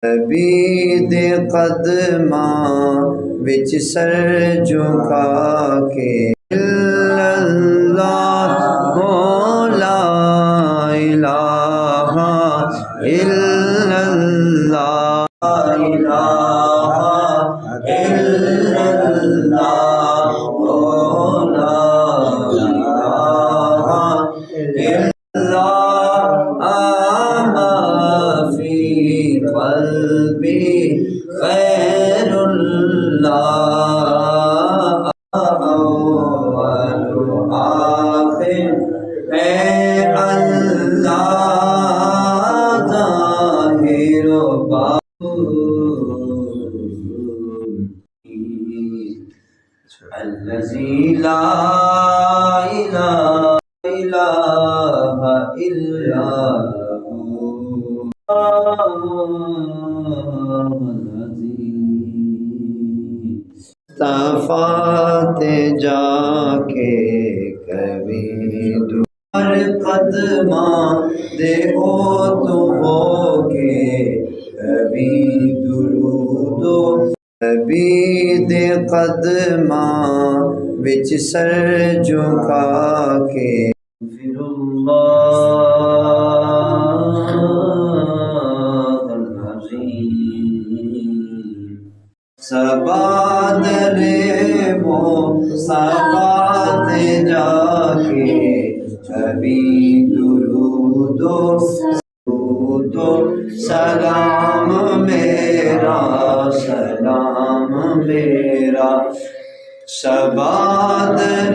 نبی دے قدماں وچ سر جھکا کے اللہ لا الہ الا اللہ لا الہ الا اللہ لا الہ الا اللہ فی قلبی غیر اللہ اول آخر اے اللہ ظاہر و باطن الذی لا الہ الا صفاتے جا کے کبھی دور قدماں دے او تو ہو کے کبھی درود نبی دے قدماں وچ سر جھکا کے پھر اللہ العظیم سبادر مو صفاتے جا کے کبھی درود و سلام میرا سلام میرا سبادر